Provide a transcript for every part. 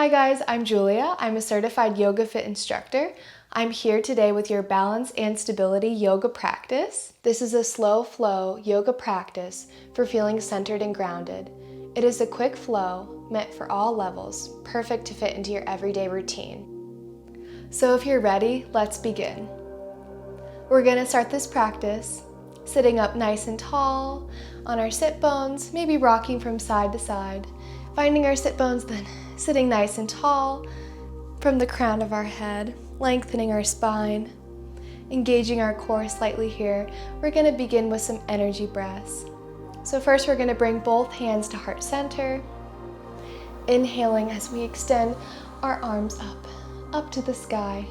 Hi guys, I'm Julia. I'm a certified yoga fit instructor. I'm here today with your balance and stability yoga practice. This is a slow flow yoga practice for feeling centered and grounded. It is a quick flow meant for all levels, perfect to fit into your everyday routine. So if you're ready, let's begin. We're going to start this practice sitting up nice and tall on our sit bones, maybe rocking from side to side, finding our sit bones, then sitting nice and tall from the crown of our head, lengthening our spine, engaging our core slightly here. We're going to begin with some energy breaths. So first we're going to bring both hands to heart center, inhaling as we extend our arms up to the sky.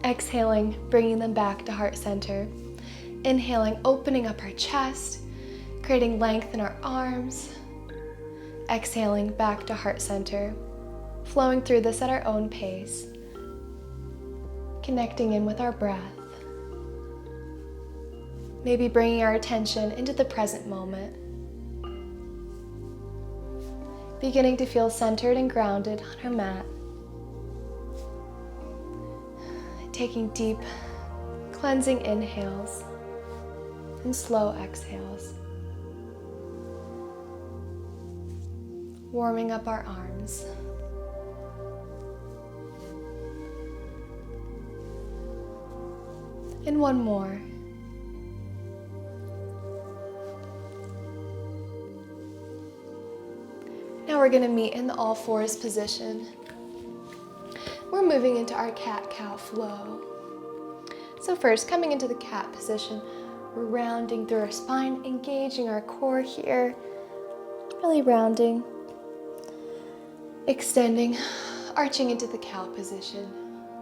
Exhaling, bringing them back to heart center. Inhaling, opening up our chest, creating length in our arms. Exhaling, back to heart center. Flowing through this at our own pace. Connecting in with our breath. Maybe bringing our attention into the present moment. Beginning to feel centered and grounded on our mat. Taking deep, cleansing inhales and slow exhales. Warming up our arms. And one more. Now we're going to meet in the all fours position. We're moving into our cat-cow flow. So first, coming into the cat position, we're rounding through our spine, engaging our core here, really rounding, extending, arching into the cow position,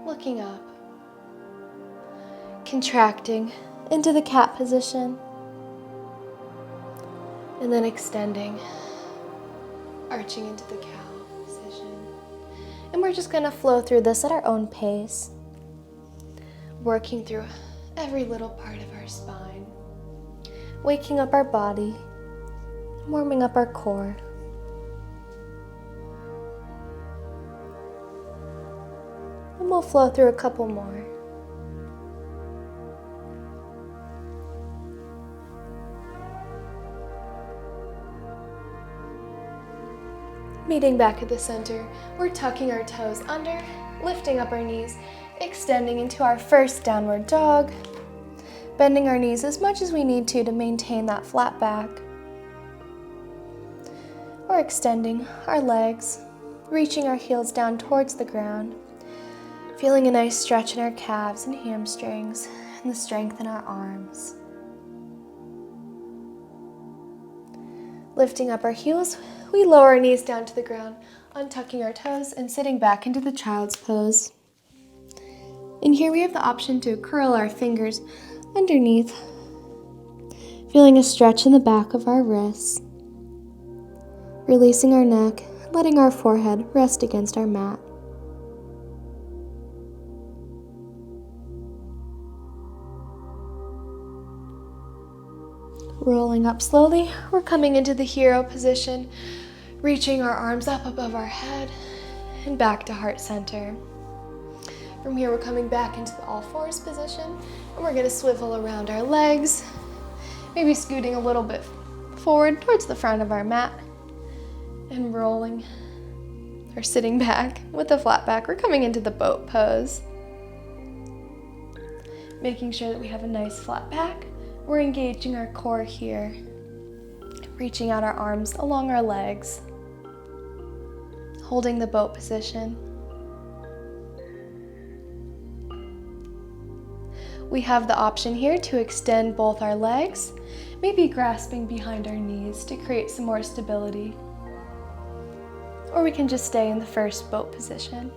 looking up, contracting into the cat position, and then extending, arching into the cow position. And we're just going to flow through this at our own pace, working through every little part of our spine, waking up our body, warming up our core. And we'll flow through a couple more. Meeting back at the center, we're tucking our toes under, lifting up our knees, extending into our first downward dog, bending our knees as much as we need to maintain that flat back. We're extending our legs, reaching our heels down towards the ground, feeling a nice stretch in our calves and hamstrings and the strength in our arms. Lifting up our heels, we lower our knees down to the ground, untucking our toes and sitting back into the child's pose. And here we have the option to curl our fingers underneath, feeling a stretch in the back of our wrists, releasing our neck, letting our forehead rest against our mat. Rolling up slowly, we're coming into the hero position, reaching our arms up above our head and back to heart center. From here, we're coming back into the all fours position, and we're going to swivel around our legs, maybe scooting a little bit forward towards the front of our mat, and rolling or sitting back with a flat back. We're coming into the boat pose, making sure that we have a nice flat back. We're engaging our core here, reaching out our arms along our legs, holding the boat position. We have the option here to extend both our legs, maybe grasping behind our knees to create some more stability. Or we can just stay in the first boat position.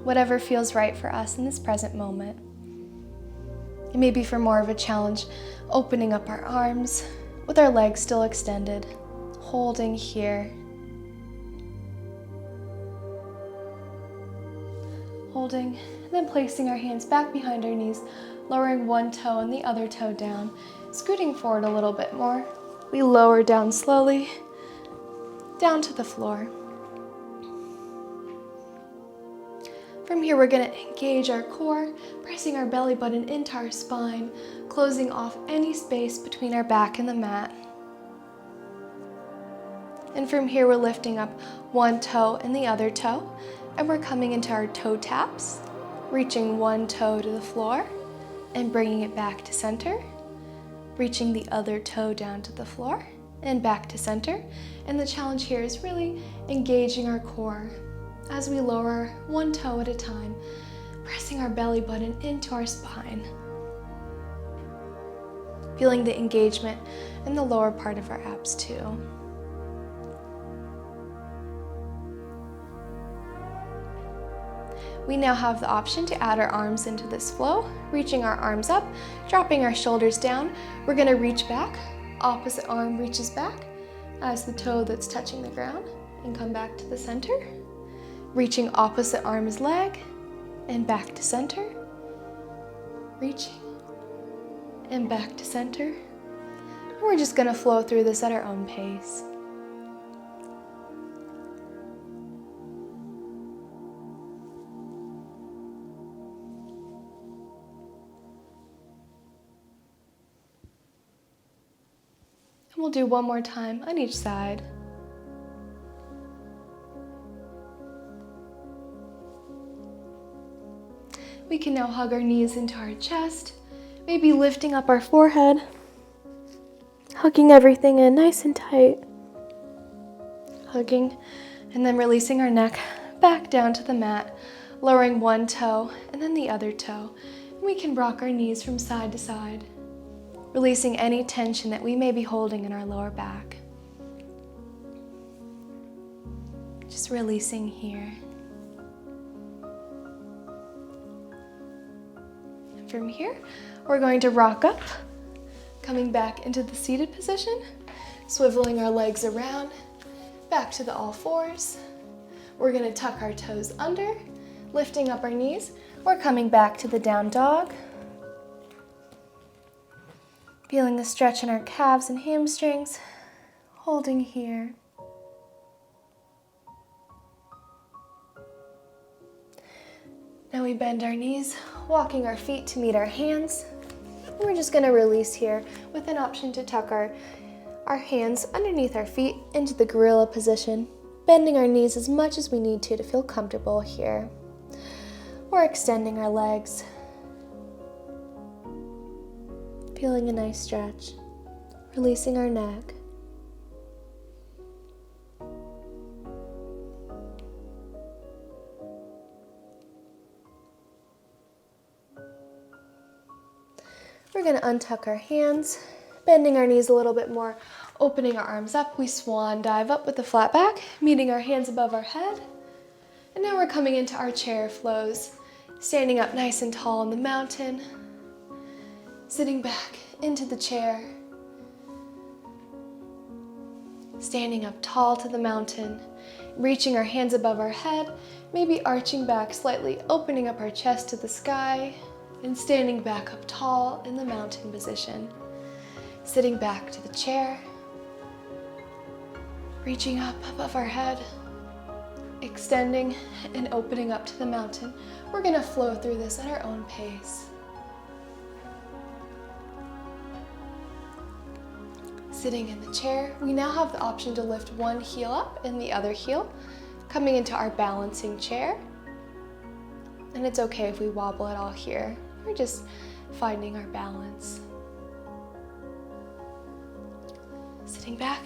Whatever feels right for us in this present moment. It may be for more of a challenge, opening up our arms with our legs still extended, holding here. Holding, and then placing our hands back behind our knees, lowering one toe and the other toe down, scooting forward a little bit more. We lower down slowly, down to the floor. From here, we're going to engage our core, pressing our belly button into our spine, closing off any space between our back and the mat. And from here, we're lifting up one toe and the other toe, and we're coming into our toe taps, reaching one toe to the floor and bringing it back to center, reaching the other toe down to the floor and back to center. And the challenge here is really engaging our core as we lower one toe at a time, pressing our belly button into our spine, feeling the engagement in the lower part of our abs too. We now have the option to add our arms into this flow, reaching our arms up, dropping our shoulders down. We're going to reach back, opposite arm reaches back as the toe that's touching the ground, and come back to the center. Reaching opposite arm's leg and back to center. Reaching and back to center. And we're just going to flow through this at our own pace. We'll do one more time on each side. We can now hug our knees into our chest, maybe lifting up our forehead, hugging everything in nice and tight. Hugging, and then releasing our neck back down to the mat, lowering one toe and then the other toe. And we can rock our knees from side to side, releasing any tension that we may be holding in our lower back. Just releasing here. And from here, we're going to rock up, coming back into the seated position, swiveling our legs around, back to the all fours. We're going to tuck our toes under, lifting up our knees. We're coming back to the down dog. Feeling the stretch in our calves and hamstrings, holding here. Now we bend our knees, walking our feet to meet our hands. And we're just going to release here with an option to tuck our hands underneath our feet into the gorilla position, bending our knees as much as we need to feel comfortable here. Or extending our legs. Feeling a nice stretch, releasing our neck. We're going to untuck our hands, bending our knees a little bit more, opening our arms up. We swan dive up with the flat back, meeting our hands above our head. And now we're coming into our chair flows, standing up nice and tall on the mountain, sitting back into the chair, standing up tall to the mountain, reaching our hands above our head, maybe arching back slightly, opening up our chest to the sky, and standing back up tall in the mountain position, sitting back to the chair, reaching up above our head, extending and opening up to the mountain. We're going to flow through this at our own pace. Sitting in the chair, we now have the option to lift one heel up and the other heel, coming into our balancing chair. And it's okay if we wobble at all here. We're just finding our balance. Sitting back,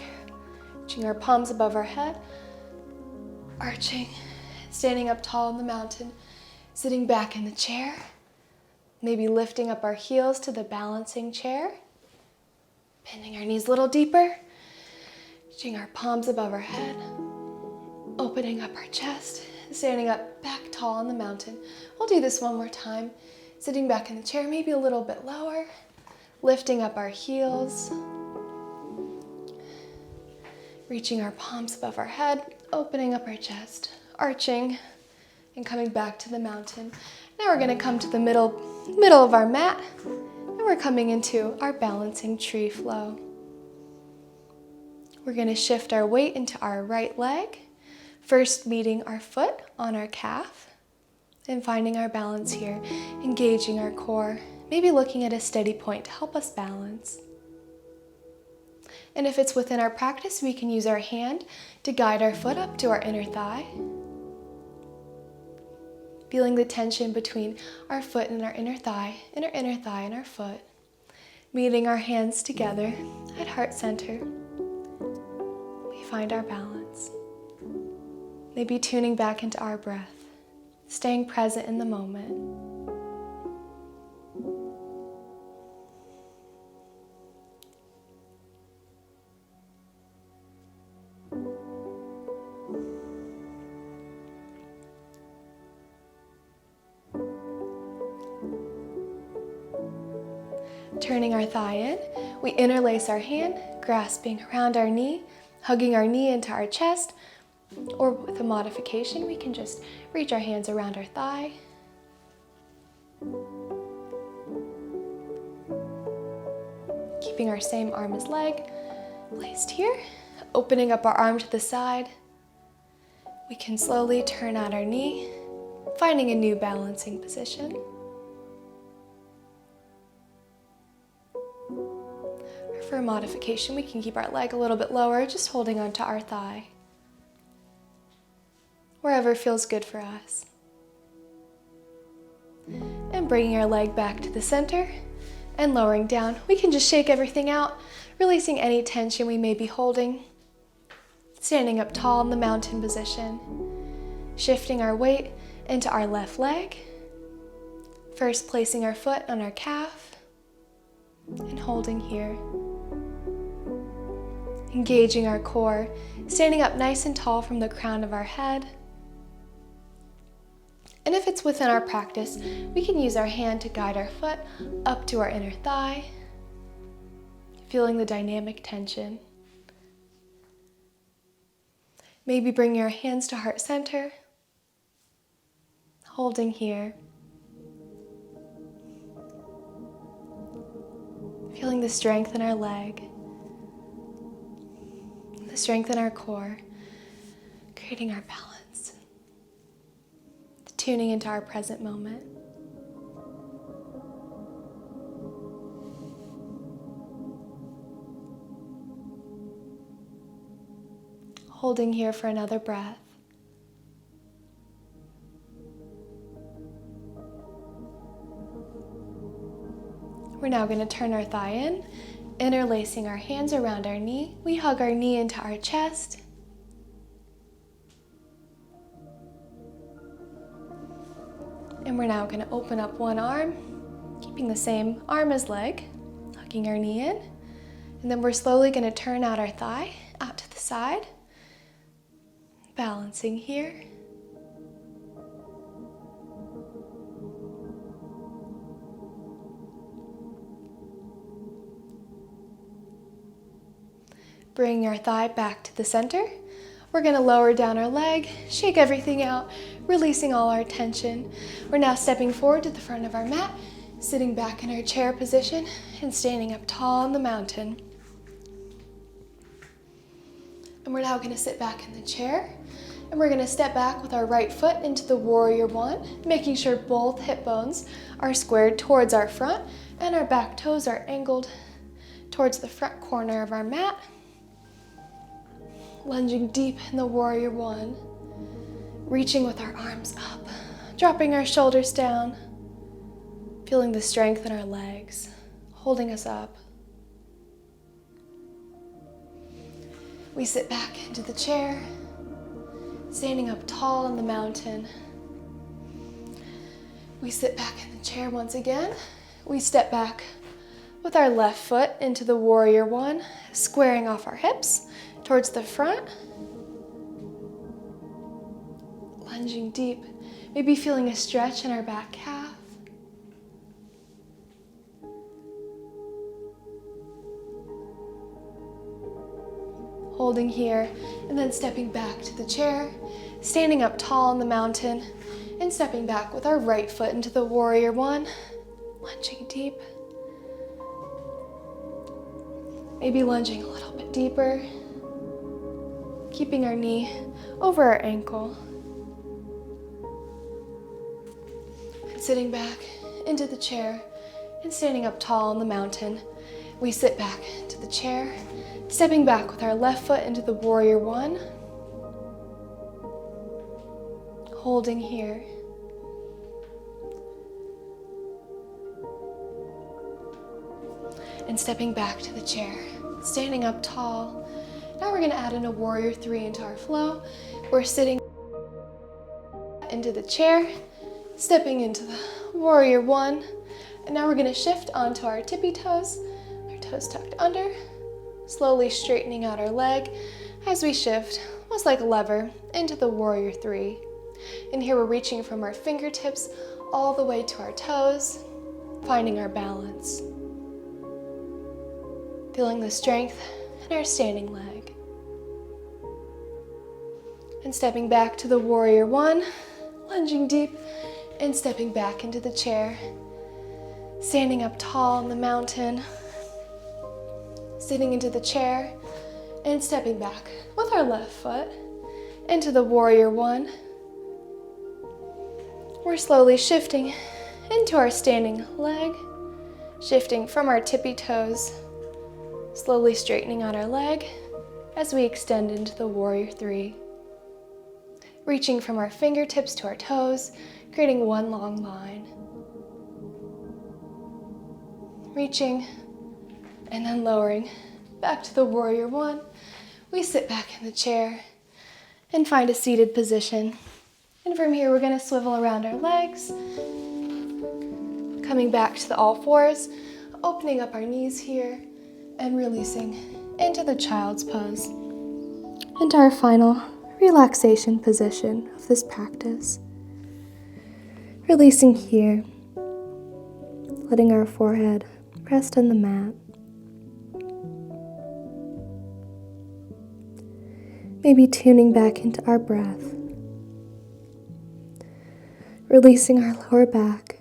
reaching our palms above our head, arching, standing up tall in the mountain, sitting back in the chair, maybe lifting up our heels to the balancing chair, bending our knees a little deeper, reaching our palms above our head, opening up our chest, standing up back tall on the mountain. We'll do this one more time, sitting back in the chair, maybe a little bit lower, lifting up our heels, reaching our palms above our head, opening up our chest, arching, and coming back to the mountain. Now we're going to come to the middle of our mat, and we're coming into our balancing tree flow. We're going to shift our weight into our right leg, first meeting our foot on our calf, And finding our balance here, engaging our core, maybe looking at a steady point to help us balance. And if it's within our practice, we can use our hand to guide our foot up to our inner thigh. Feeling the tension between our foot and our inner thigh, and our inner thigh and our foot. Meeting our hands together at heart center. We find our balance. Maybe tuning back into our breath, staying present in the moment. Turning our thigh in, we interlace our hand, grasping around our knee, hugging our knee into our chest, or with a modification, we can just reach our hands around our thigh. Keeping our same arm as leg placed here, opening up our arm to the side. We can slowly turn out our knee, finding a new balancing position. For a modification, we can keep our leg a little bit lower, just holding onto our thigh. Wherever feels good for us. And bringing our leg back to the center and lowering down. We can just shake everything out, releasing any tension we may be holding. Standing up tall in the mountain position. Shifting our weight into our left leg. First placing our foot on our calf and holding here. Engaging our core, standing up nice and tall from the crown of our head. And if it's within our practice, we can use our hand to guide our foot up to our inner thigh, feeling the dynamic tension. Maybe bring your hands to heart center, holding here. Feeling the strength in our leg. Strengthen our core, creating our balance, tuning into our present moment. Holding here for another breath. We're now going to turn our thigh in, interlacing our hands around our knee. We hug our knee into our chest. And we're now going to open up one arm, keeping the same arm as leg, hugging our knee in. And then we're slowly going to turn out our thigh out to the side, balancing here. Bring our thigh back to the center. We're going to lower down our leg, shake everything out, releasing all our tension. We're now stepping forward to the front of our mat, sitting back in our chair position and standing up tall on the mountain. And we're now going to sit back in the chair, and we're going to step back with our right foot into the warrior one, making sure both hip bones are squared towards our front and our back toes are angled towards the front corner of our mat. Lunging deep in the warrior one, reaching with our arms up, dropping our shoulders down, feeling the strength in our legs, holding us up. We sit back into the chair, standing up tall on the mountain. We sit back in the chair once again. We step back with our left foot into the warrior one, squaring off our hips towards the front. Lunging deep, maybe feeling a stretch in our back calf. Holding here, and then stepping back to the chair, standing up tall on the mountain, and stepping back with our right foot into the warrior one, lunging deep. Maybe lunging a little bit deeper, keeping our knee over our ankle. sitting back into the chair and standing up tall on the mountain. We sit back into the chair, stepping back with our left foot into the warrior one, holding here. And stepping back to the chair, standing up tall. Now we're gonna add in a warrior three into our flow. We're sitting into the chair, stepping into the warrior one. And now we're gonna shift onto our tippy toes, our toes tucked under, slowly straightening out our leg as we shift, almost like a lever, into the warrior three. And here we're reaching from our fingertips all the way to our toes, finding our balance. Feeling the strength in our standing leg. And stepping back to the warrior one, lunging deep and stepping back into the chair. Standing up tall on the mountain, sitting into the chair and stepping back with our left foot into the warrior one. We're slowly shifting into our standing leg, shifting from our tippy toes, slowly straightening out our leg as we extend into the warrior three. Reaching from our fingertips to our toes, creating one long line. Reaching and then lowering back to the warrior one. We sit back in the chair and find a seated position. And from here, we're gonna swivel around our legs, coming back to the all fours, opening up our knees here, and releasing into the child's pose, into our final relaxation position of this practice. Releasing here, letting our forehead rest on the mat. Maybe tuning back into our breath, releasing our lower back,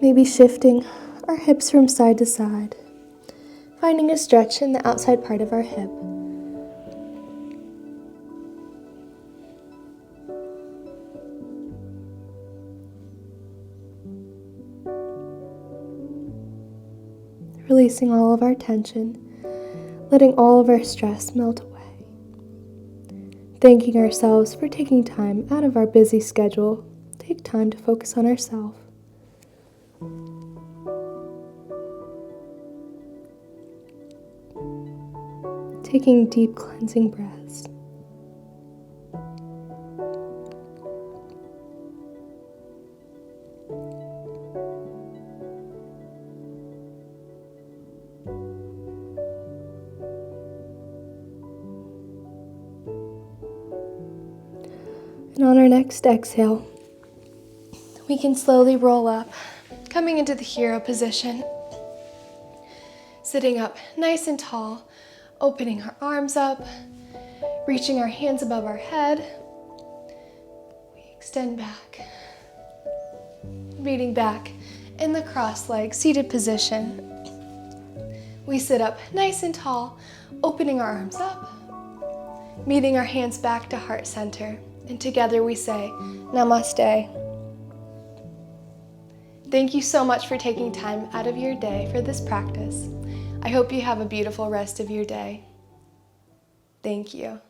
maybe shifting our hips from side to side, finding a stretch in the outside part of our hip. Releasing all of our tension, letting all of our stress melt away. Thanking ourselves for taking time out of our busy schedule. Take time to focus on ourselves. Taking deep cleansing breaths. And on our next exhale, we can slowly roll up, coming into the hero position. Sitting up nice and tall, opening our arms up, reaching our hands above our head. We extend back, meeting back in the cross-legged seated position. We sit up nice and tall, opening our arms up, meeting our hands back to heart center, and together we say, Namaste. Thank you so much for taking time out of your day for this practice. I hope you have a beautiful rest of your day. Thank you.